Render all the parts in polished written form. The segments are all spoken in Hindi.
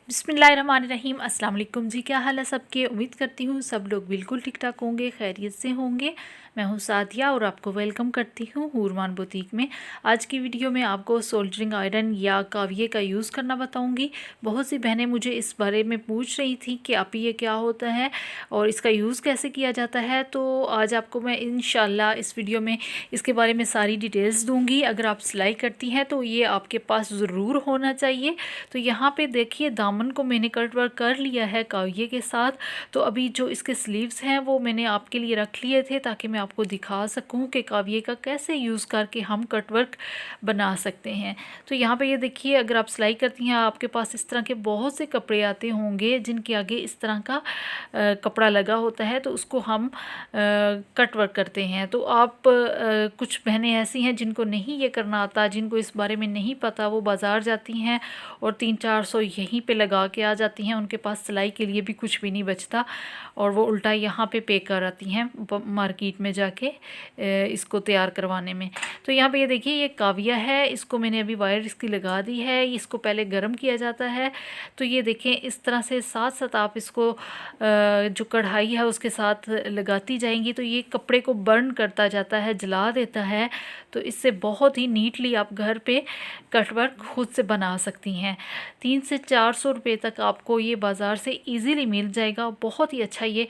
बिस्मिल्लाहिर्रहमानिर्रहीम। अस्सलाम वालेकुम जी। क्या हाल है सबके? उम्मीद करती हूँ सब लोग बिल्कुल ठीक ठाक होंगे, खैरियत से होंगे। मैं हूँ सादिया और आपको वेलकम करती हूँ हूरमान बुटीक में। आज की वीडियो में आपको सोल्डरिंग आयरन या काविये का यूज़ करना बताऊँगी। बहुत सी बहनें मुझे इस बारे में पूछ रही थी कि आप ये क्या होता है और इसका यूज़ कैसे किया जाता है। तो आज आपको मैं इंशाल्लाह इस वीडियो में इसके बारे में सारी डिटेल्स दूँगी। अगर आप सिलाई करती हैं तो ये आपके पास ज़रूर होना चाहिए। तो यहाँ पे देखिए दामन को मैंने कट वर्क कर लिया है काविये के साथ। तो अभी जो इसके स्लीव्स हैं वो मैंने आपके लिए रख लिए थे ताकि मैं आपको दिखा सकूं कि काविये का कैसे यूज़ करके हम कट वर्क बना सकते हैं। तो यहाँ पे ये देखिए, अगर आप सिलाई करती हैं आपके पास इस तरह के बहुत से कपड़े आते होंगे जिनके आगे इस तरह का कपड़ा लगा होता है, तो उसको हम कट वर्क करते हैं। तो आप कुछ बहनें ऐसी हैं जिनको नहीं ये करना आता, जिनको इस बारे में नहीं पता, वो बाज़ार जाती हैं और 300-400 यहीं पे लगा के आ जाती हैं। उनके पास सिलाई के लिए भी कुछ भी नहीं बचता और वो उल्टा यहाँ पे पे कर आती हैं मार्केट में जाके इसको तैयार करवाने में। तो यहाँ पे ये देखिए, ये काविया है, इसको मैंने अभी वायर इसकी लगा दी है। इसको पहले गर्म किया जाता है। तो ये देखें, इस तरह से साथ साथ आप इसको जो कढ़ाई है उसके साथ लगाती जाएंगी तो ये कपड़े को बर्न करता जाता है, जला देता है। तो इससे बहुत ही नीटली आप घर पे कट वर्क खुद से बना सकती हैं। 300 से 400 रुपये तक आपको ये बाज़ार से इजीली मिल जाएगा। बहुत ही अच्छा ये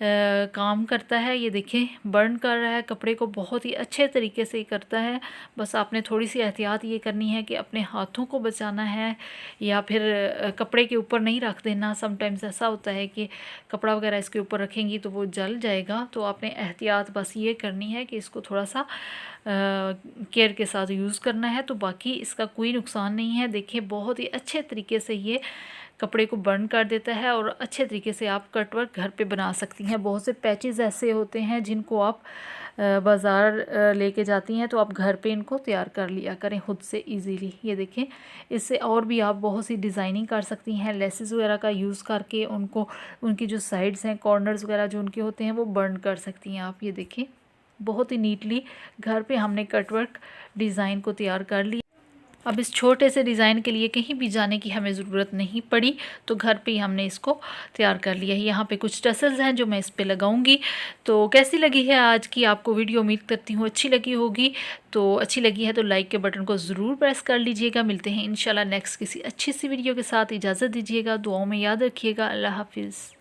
काम करता है। ये देखें, बर्न कर रहा है कपड़े को, बहुत ही अच्छे तरीके से करता है। बस आपने थोड़ी सी एहतियात ये करनी है कि अपने हाथों को बचाना है या फिर कपड़े के ऊपर नहीं रख देना। समटाइम्स ऐसा होता है कि कपड़ा वगैरह इसके ऊपर रखेंगी तो वो जल जाएगा। तो आपने एहतियात बस ये करनी है कि इसको थोड़ा सा केयर के साथ यूज़ करना है। तो बाकी इसका कोई नुकसान नहीं है। देखिए, बहुत ही अच्छे तरीके से ये कपड़े को बर्न कर देता है और अच्छे तरीके से आप कट वर्क घर पे बना सकती हैं। बहुत से पैचेस ऐसे होते हैं जिनको आप बाज़ार लेके जाती हैं तो आप घर पे इनको तैयार कर लिया करें खुद से इजीली। ये देखें, इससे और भी आप बहुत सी डिज़ाइनिंग कर सकती हैं लेसेस वगैरह का यूज़ करके। उनको, उनकी जो साइड्स हैं, कॉर्नर्स वगैरह जो उनके होते हैं, वो बर्न कर सकती हैं आप। ये देखें, बहुत ही नीटली घर पे हमने कट वर्क डिज़ाइन को तैयार कर लिया। अब इस छोटे से डिज़ाइन के लिए कहीं भी जाने की हमें ज़रूरत नहीं पड़ी, तो घर पे ही हमने इसको तैयार कर लिया है। यहाँ पे कुछ टसल्स हैं जो मैं इस पे लगाऊंगी। तो कैसी लगी है आज की आपको वीडियो? उम्मीद करती हूँ अच्छी लगी होगी। तो अच्छी लगी है तो लाइक के बटन को ज़रूर प्रेस कर लीजिएगा। मिलते हैं इंशाल्लाह नेक्स्ट किसी अच्छी सी वीडियो के साथ। इजाज़त दीजिएगा, दुआओं में याद रखिएगा। अल्लाह हाफिज़।